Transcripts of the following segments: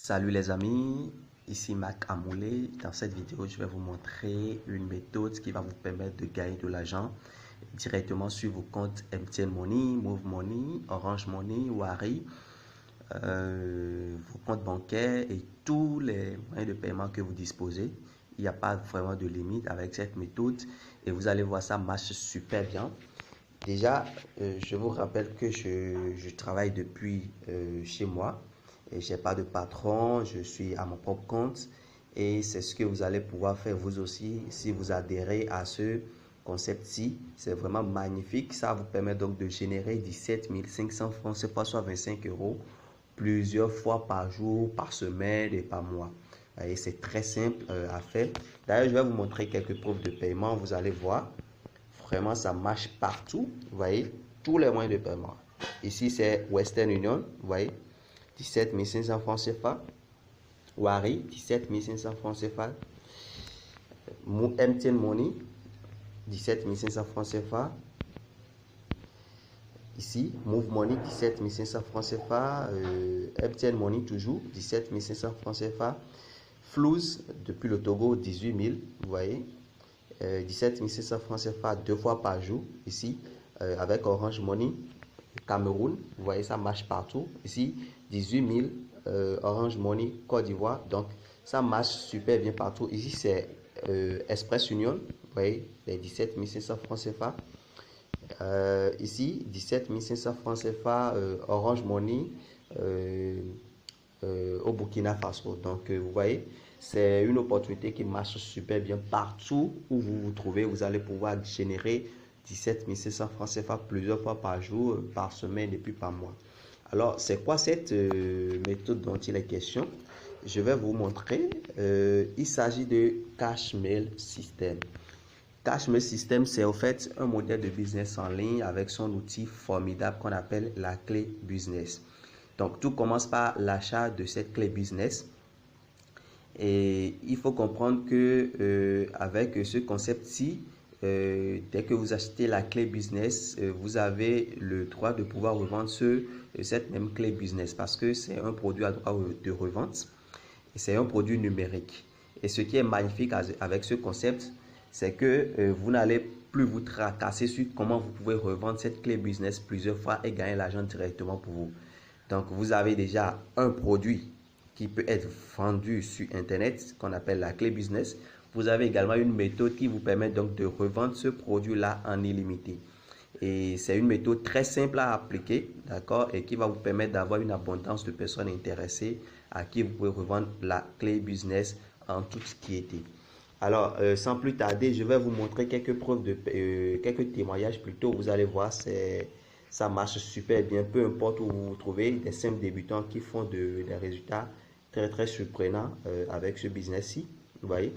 Salut les amis, ici Mac Amoulé. Dans cette vidéo, je vais vous montrer une méthode qui va vous permettre de gagner de l'argent directement sur vos comptes MTN Money, Move Money, Orange Money, Wari, vos comptes bancaires et tous les moyens de paiement que vous disposez. Il n'y a pas vraiment de limite avec cette méthode et vous allez voir, ça marche super bien. Déjà, je vous rappelle que je travaille depuis chez moi. Et je n'ai pas de patron, je suis à mon propre compte et c'est ce que vous allez pouvoir faire vous aussi si vous adhérez à ce concept-ci. C'est vraiment magnifique. Ça vous permet donc de générer 17 500 francs CFA, soit 25 euros, plusieurs fois par jour, par semaine et par mois. Et c'est très simple à faire. D'ailleurs, je vais vous montrer quelques preuves de paiement. Vous allez voir, vraiment ça marche partout. Vous voyez, tous les moyens de paiement. Ici, c'est Western Union, vous voyez. 17 500 francs CFA. Wari, 17 500 francs CFA. MTN Money, 17 500 francs CFA. Ici, Move Money, 17 500 francs CFA. MTN Money, toujours, 17 500 francs CFA. Flouz, depuis le Togo, 18 000. Vous voyez, 17 500 francs CFA 2 fois par jour. Ici, avec Orange Money. Cameroun, vous voyez, ça marche partout. Ici, 18 000 Orange Money Côte d'Ivoire. Donc, ça marche super bien partout. Ici, c'est Express Union. Vous voyez, les 17 500 francs CFA. Ici, 17 500 francs CFA Orange Money au Burkina Faso. Donc, vous voyez, c'est une opportunité qui marche super bien partout où vous vous trouvez. Vous allez pouvoir générer 17 500 francs CFA plusieurs fois par jour, par semaine et puis par mois. Alors, c'est quoi cette méthode dont il est question? Je vais vous montrer. Il s'agit de Cashmail System. Cashmail System, c'est en fait un modèle de business en ligne avec son outil formidable qu'on appelle la clé business. Donc, tout commence par l'achat de cette clé business. Et il faut comprendre que avec ce concept-ci, dès que vous achetez la clé business, vous avez le droit de pouvoir revendre cette même clé business parce que c'est un produit à droit de revente et c'est un produit numérique. Et ce qui est magnifique avec ce concept, c'est que vous n'allez plus vous tracasser sur comment vous pouvez revendre cette clé business plusieurs fois et gagner l'argent directement pour vous. Donc, vous avez déjà un produit qui peut être vendu sur Internet, qu'on appelle la clé business. Vous avez également une méthode qui vous permet donc de revendre ce produit-là en illimité. Et c'est une méthode très simple à appliquer, d'accord, et qui va vous permettre d'avoir une abondance de personnes intéressées à qui vous pouvez revendre la clé business en toute quiétude. Alors, sans plus tarder, je vais vous montrer quelques preuves quelques témoignages plutôt. Vous allez voir, ça marche super bien, peu importe où vous vous trouvez, des simples débutants qui font des résultats très très surprenants avec ce business-ci. Vous voyez.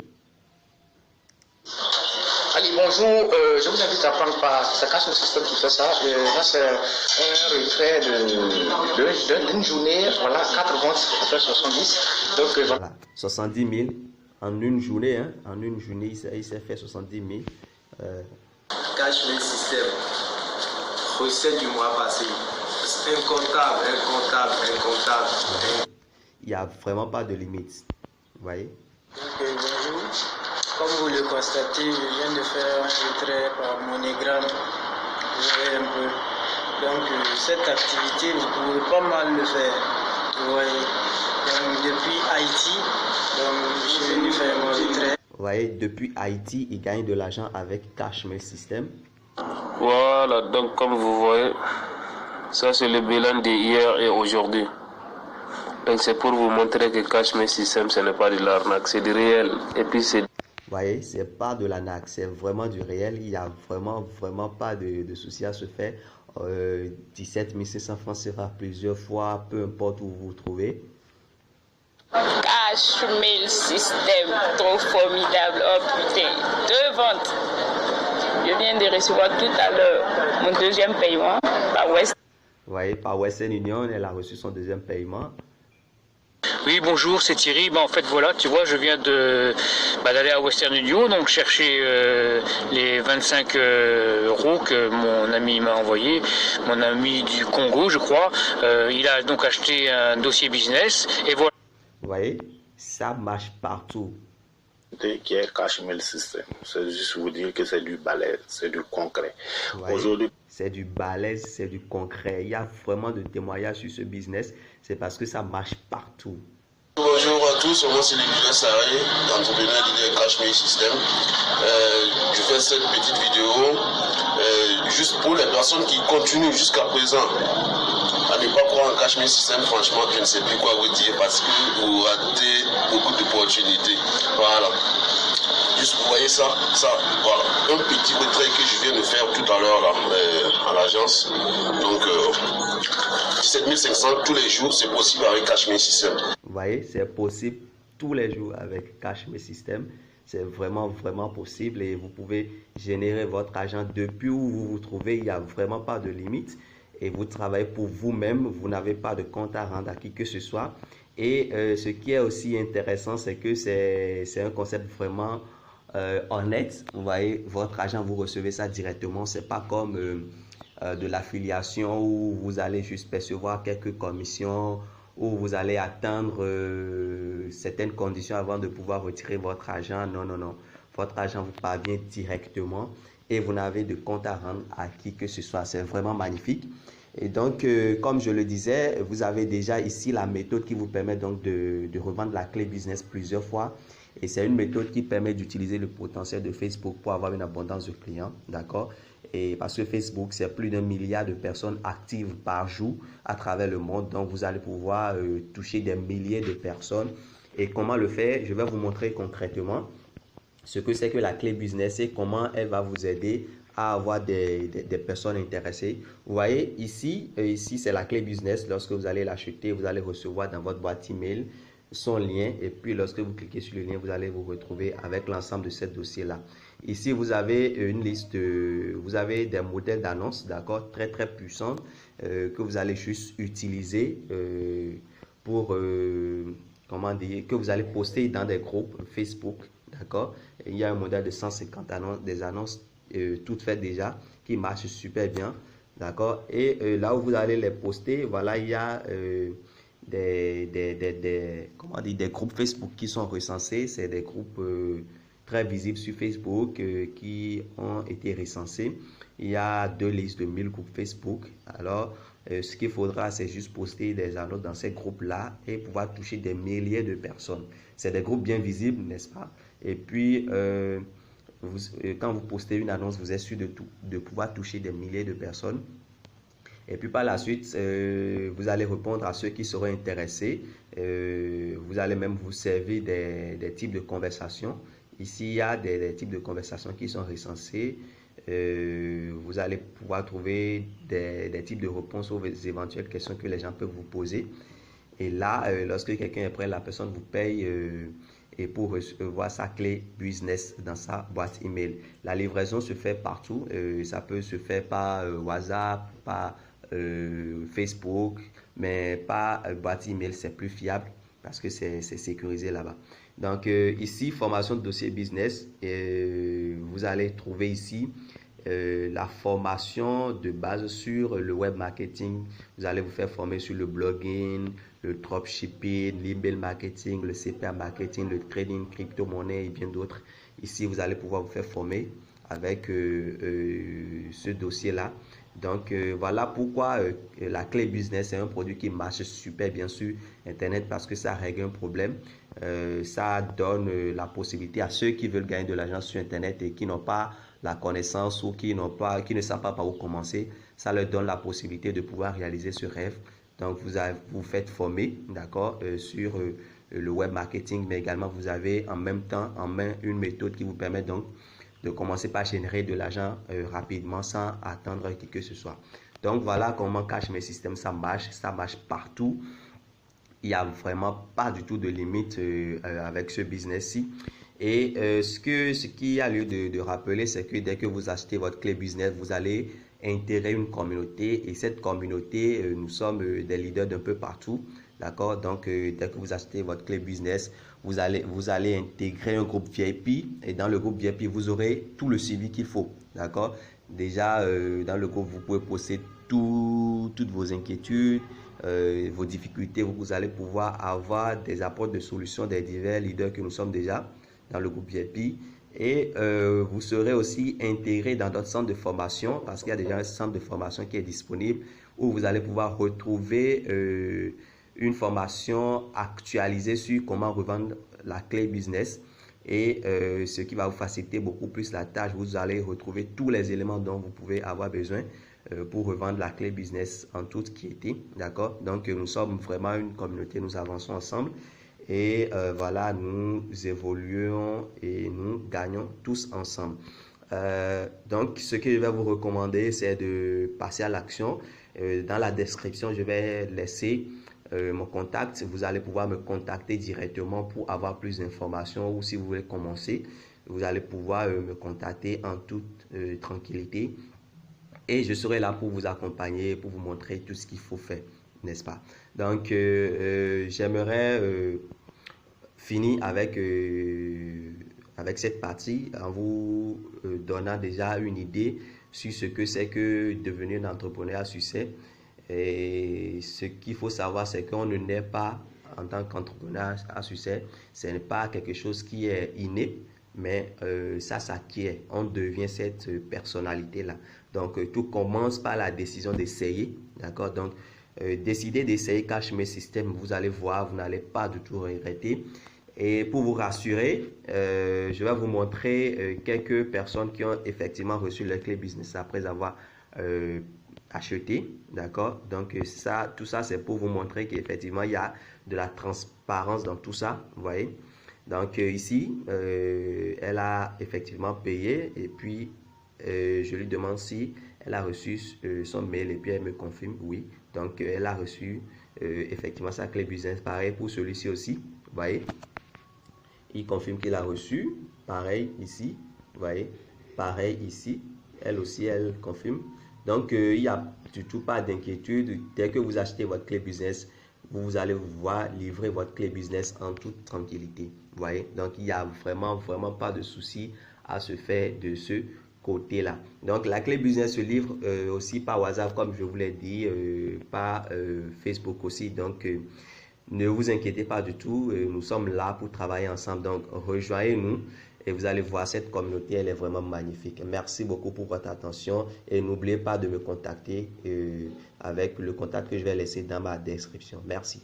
Allez, bonjour, je vous invite à prendre part. Ça cache le système qui fait ça. Là, c'est un retrait d'une journée. Voilà, 4 ventes, ça fait 70. Donc, voilà, 70 000 en une journée. Hein. En une journée, il s'est fait 70 000. Cashmail System, recette du mois passé. Incontable. Il n'y a vraiment pas de limite. Vous voyez? Bonjour. Comme vous le constatez, je viens de faire un retrait par MoneyGram. Vous voyez un peu. Donc, cette activité, vous pouvez pas mal le faire. Vous voyez. Donc, depuis Haïti, je suis venu faire mon retrait. Vous voyez, depuis Haïti, il gagne de l'argent avec Cashmail System. Voilà, donc comme vous voyez, ça c'est le bilan d'hier et aujourd'hui. Donc c'est pour vous montrer que Cashmail System, ce n'est pas de l'arnaque, c'est du réel. Et puis c'est... Vous voyez, c'est pas de l'arnaque, c'est vraiment du réel. Il n'y a vraiment pas de souci à se faire. 17 500 francs CFA plusieurs fois, peu importe où vous vous trouvez. Cashmail System, trop formidable. Oh putain, 2 ventes. Je viens de recevoir tout à l'heure mon deuxième paiement par West. Vous voyez, par Western Union, elle a reçu son deuxième paiement. Oui, bonjour, c'est Thierry. En fait, voilà, tu vois, je viens d'aller à Western Union, donc chercher les 25 euros que mon ami m'a envoyé, mon ami du Congo, je crois. Il a donc acheté un dossier business, et voilà. Vous voyez, ça marche partout. Qui est Cashmail System. C'est juste vous dire que c'est du balèze, c'est du concret. Aujourd'hui, c'est du balèze, c'est du concret. Il y a vraiment de témoignages sur ce business. C'est parce que ça marche partout. Bonjour à tous, moi c'est Lévi Sarré, entrepreneur de Cashmail System. Je fais cette petite vidéo juste pour les personnes qui continuent jusqu'à présent à ne pas croire en Cashmail System. Franchement, je ne sais plus quoi vous dire parce que vous ratez beaucoup d'opportunités. Voilà. Juste vous voyez ça, voilà. Un petit retrait que je viens de faire tout à l'heure à l'agence. Donc 17 500 tous les jours, c'est possible avec Cashmail System. Vous voyez, c'est possible tous les jours avec Cashmail System. C'est vraiment possible et vous pouvez générer votre argent depuis où vous vous trouvez. Il n'y a vraiment pas de limite et vous travaillez pour vous-même. Vous n'avez pas de compte à rendre à qui que ce soit. Et ce qui est aussi intéressant, c'est que c'est un concept vraiment honnête. Vous voyez, votre argent, vous recevez ça directement. C'est pas comme de l'affiliation où vous allez juste percevoir quelques commissions, où vous allez atteindre certaines conditions avant de pouvoir retirer votre argent. Non. Votre argent vous parvient directement et vous n'avez de compte à rendre à qui que ce soit. C'est vraiment magnifique. Et donc, comme je le disais, vous avez déjà ici la méthode qui vous permet donc de revendre la clé business plusieurs fois. Et c'est une méthode qui permet d'utiliser le potentiel de Facebook pour avoir une abondance de clients. D'accord? Et parce que Facebook, c'est plus d'1 milliard de personnes actives par jour à travers le monde. Donc, vous allez pouvoir toucher des milliers de personnes. Et comment le faire? Je vais vous montrer concrètement ce que c'est que la clé business et comment elle va vous aider à avoir des personnes intéressées. Vous voyez, ici c'est la clé business. Lorsque vous allez l'acheter, vous allez recevoir dans votre boîte email son lien. Et puis, lorsque vous cliquez sur le lien, vous allez vous retrouver avec l'ensemble de ces dossiers-là. Ici, vous avez une liste, vous avez des modèles d'annonces, d'accord, très puissants que vous allez juste utiliser pour, comment dire, que vous allez poster dans des groupes Facebook, d'accord. Il y a un modèle de 150 annonces, des annonces toutes faites déjà, qui marchent super bien, d'accord. Et là où vous allez les poster, voilà, il y a des groupes Facebook qui sont recensés. C'est des groupes très visibles sur Facebook qui ont été recensés. Il y a 2 listes de 1000 groupes Facebook. Alors, ce qu'il faudra, c'est juste poster des annonces dans ces groupes-là et pouvoir toucher des milliers de personnes. C'est des groupes bien visibles, n'est-ce pas? Et puis, quand vous postez une annonce, vous êtes sûr de pouvoir toucher des milliers de personnes. Et puis par la suite, vous allez répondre à ceux qui seront intéressés. Vous allez même vous servir des types de conversations. Ici, il y a des types de conversations qui sont recensés. Vous allez pouvoir trouver des types de réponses aux éventuelles questions que les gens peuvent vous poser. Et là, lorsque quelqu'un est prêt, la personne vous paye et pour recevoir sa clé business dans sa boîte email. La livraison se fait partout. Ça peut se faire par WhatsApp, par Facebook, mais pas boîte email, c'est plus fiable parce que c'est sécurisé là-bas. Donc ici, formation de dossier business, vous allez trouver ici la formation de base sur le web marketing. Vous allez vous faire former sur le blogging, le dropshipping, l'email marketing, le CPA marketing, le trading, crypto-monnaie et bien d'autres. Ici, vous allez pouvoir vous faire former avec ce dossier-là. Donc, voilà pourquoi la clé business est un produit qui marche super bien sur Internet parce que ça règle un problème. Ça donne la possibilité à ceux qui veulent gagner de l'argent sur Internet et qui n'ont pas la connaissance ou qui ne savent pas par où commencer. Ça leur donne la possibilité de pouvoir réaliser ce rêve. Donc, vous faites former, d'accord, sur le web marketing, mais également vous avez en même temps en main une méthode qui vous permet donc de commencer par générer de l'argent rapidement sans attendre qui que ce soit. Donc voilà comment Cashmail System ça marche partout. Il n'y a vraiment pas du tout de limite avec ce business-ci. Et ce qui a lieu de rappeler, c'est que dès que vous achetez votre clé business, vous allez intégrer une communauté. Et cette communauté, nous sommes des leaders d'un peu partout. D'accord? Donc, dès que vous achetez votre clé business, vous allez intégrer un groupe VIP. Et dans le groupe VIP, vous aurez tout le suivi qu'il faut. D'accord? Déjà, dans le groupe, vous pouvez poster toutes vos inquiétudes. vos difficultés, vous allez pouvoir avoir des apports de solutions des divers leaders que nous sommes déjà dans le groupe VIP. Et vous serez aussi intégré dans notre centre de formation parce qu'il y a déjà un centre de formation qui est disponible où vous allez pouvoir retrouver une formation actualisée sur comment revendre la clé business et ce qui va vous faciliter beaucoup plus la tâche. Vous allez retrouver tous les éléments dont vous pouvez avoir besoin pour revendre la clé business en toute quiétude. D'accord? Donc, nous sommes vraiment une communauté, nous avançons ensemble. Et voilà, nous évoluons et nous gagnons tous ensemble. Donc, ce que je vais vous recommander, c'est de passer à l'action. Dans la description, je vais laisser mon contact. Vous allez pouvoir me contacter directement pour avoir plus d'informations ou si vous voulez commencer, vous allez pouvoir me contacter en toute tranquillité. Et je serai là pour vous accompagner, pour vous montrer tout ce qu'il faut faire, n'est-ce pas? Donc, j'aimerais finir avec cette partie en vous donnant déjà une idée sur ce que c'est que devenir un entrepreneur à succès. Et ce qu'il faut savoir, c'est qu'on ne naît pas en tant qu'entrepreneur à succès. Ce n'est pas quelque chose qui est inné, mais ça s'acquiert. On devient cette personnalité-là. Donc, tout commence par la décision d'essayer. D'accord? Donc, décidez d'essayer Cashmere System. Vous allez voir, vous n'allez pas du tout regretter. Et pour vous rassurer, je vais vous montrer quelques personnes qui ont effectivement reçu leur clé business après avoir acheté. D'accord? Donc, tout ça, c'est pour vous montrer qu'effectivement, il y a de la transparence dans tout ça. Vous voyez? Donc, ici, elle a effectivement payé et puis je lui demande si elle a reçu son mail et puis elle me confirme oui. Donc, elle a reçu effectivement sa clé business. Pareil pour celui-ci aussi. Vous voyez? Il confirme qu'il a reçu. Pareil ici. Vous voyez? Pareil ici. Elle aussi, elle confirme. Donc, il n'y a du tout pas d'inquiétude. Dès que vous achetez votre clé business, vous allez voir livrer votre clé business en toute tranquillité. Vous voyez? Donc, il n'y a vraiment pas de souci à se faire de ce côté-là. Donc, la clé business se livre aussi par WhatsApp, comme je vous l'ai dit, par Facebook aussi. Donc, ne vous inquiétez pas du tout. Nous sommes là pour travailler ensemble. Donc, rejoignez-nous et vous allez voir, cette communauté, elle est vraiment magnifique. Merci beaucoup pour votre attention et n'oubliez pas de me contacter avec le contact que je vais laisser dans ma description. Merci.